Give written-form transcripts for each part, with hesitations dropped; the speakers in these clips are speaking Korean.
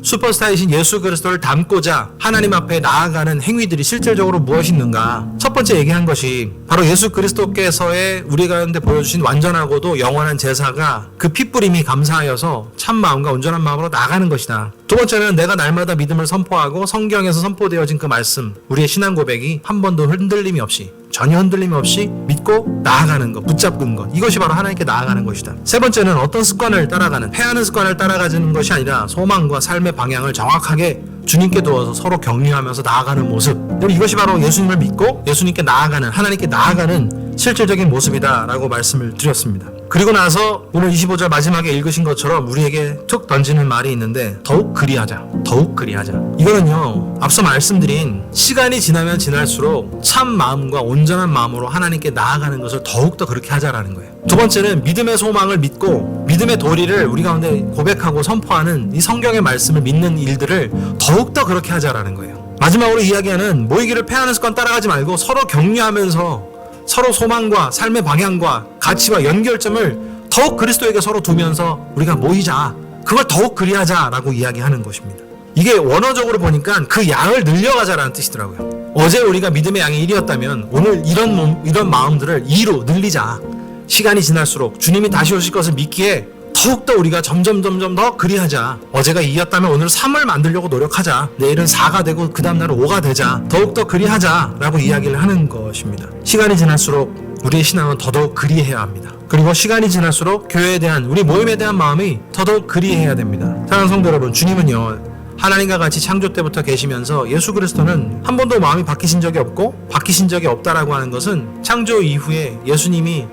슈퍼스타이신 예수 그리스도를 닮고자 하나님 앞에 나아가는 행위들이 실질적으로 무엇이 있는가? 첫 번째 얘기한 것이 바로 예수 그리스도께서의 우리 가운데 보여주신 완전하고도 영원한 제사가 그 핏부림이 감사하여서 참 마음과 온전한 마음으로 나아가는 것이다. 두 번째는 내가 날마다 믿음을 선포하고 성경에서 선포되어진 그 말씀, 우리의 신앙 고백이 한 번도 흔들림이 없이, 전혀 흔들림 없이 믿고 나아가는 것, 붙잡는 것, 이것이 바로 하나님께 나아가는 것이다. 세 번째는 어떤 습관을 따라가는, 패하는 습관을 따라가는 것이 아니라 소망과 삶의 방향을 정확하게 주님께 두어서 서로 격려하면서 나아가는 모습, 이것이 바로 예수님을 믿고 예수님께 나아가는, 하나님께 나아가는 실질적인 모습이다 라고 말씀을 드렸습니다. 그리고 나서 오늘 25절 마지막에 읽으신 것처럼 우리에게 툭 던지는 말이 있는데, 더욱 그리하자, 더욱 그리하자. 이거는요, 앞서 말씀드린 시간이 지나면 지날수록 참 마음과 온전한 마음으로 하나님께 나아가는 것을 더욱더 그렇게 하자라는 거예요. 두 번째는 믿음의 소망을 믿고 믿음의 도리를 우리 가운데 고백하고 선포하는 이 성경의 말씀을 믿는 일들을 더욱더 그렇게 하자라는 거예요. 마지막으로 이야기하는 모이기를 패하는 습관 따라가지 말고 서로 격려하면서 서로 소망과 삶의 방향과 가치와 연결점을 더욱 그리스도에게 서로 두면서 우리가 모이자, 그걸 더욱 그리하자라고 이야기하는 것입니다. 이게 원어적으로 보니까 그 양을 늘려가자라는 뜻이더라고요. 어제 우리가 믿음의 양이 1이었다면 오늘 이런 마음들을 2로 늘리자. 시간이 지날수록 주님이 다시 오실 것을 믿기에 더욱더 우리가 점점 더 그리하자. 어제가 2였다면 오늘 3을 만들려고 노력하자. 내일은 4가 되고 그 다음날은 5가 되자. 더욱더 그리하자 라고 이야기를 하는 것입니다. 시간이 지날수록 우리의 신앙은 더더욱 그리해야 합니다. 그리고 시간이 지날수록 교회에 대한, 우리 모임에 대한 마음이 더더욱 그리해야 됩니다. 사랑하는 성도 여러분, 주님은요, 하나님과 같이 창조 때부터 계시면서 예수 그리스도는 한 번도 마음이 바뀌신 적이 없고 바뀌신 적이 없다라고 하는 것은 창조 이후에 예수님이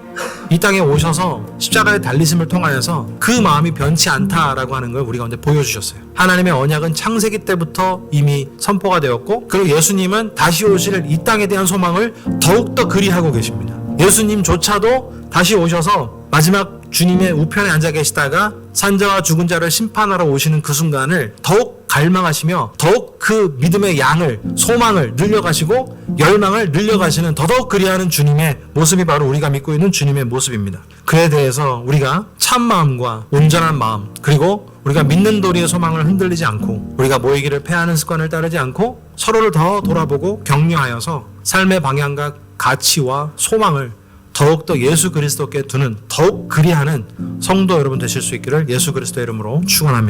이 땅에 오셔서 십자가의 달리심을 통하여서 그 마음이 변치 않다라고 하는 걸 우리 가운데 보여주셨어요. 하나님의 언약은 창세기 때부터 이미 선포가 되었고, 그리고 예수님은 다시 오실 이 땅에 대한 소망을 더욱더 그리하고 계십니다. 예수님조차도 다시 오셔서 마지막 주님의 우편에 앉아 계시다가 산자와 죽은 자를 심판하러 오시는 그 순간을 더욱 갈망하시며 더욱 그 믿음의 양을, 소망을 늘려가시고 열망을 늘려가시는, 더더욱 그리하는 주님의 모습이 바로 우리가 믿고 있는 주님의 모습입니다. 그에 대해서 우리가 참 마음과 온전한 마음, 그리고 우리가 믿는 도리의 소망을 흔들리지 않고 우리가 모이기를 패하는 습관을 따르지 않고 서로를 더 돌아보고 격려하여서 삶의 방향과 가치와 소망을 더욱더 예수 그리스도께 두는, 더욱 그리하는 성도 여러분 되실 수 있기를 예수 그리스도의 이름으로 축원합니다.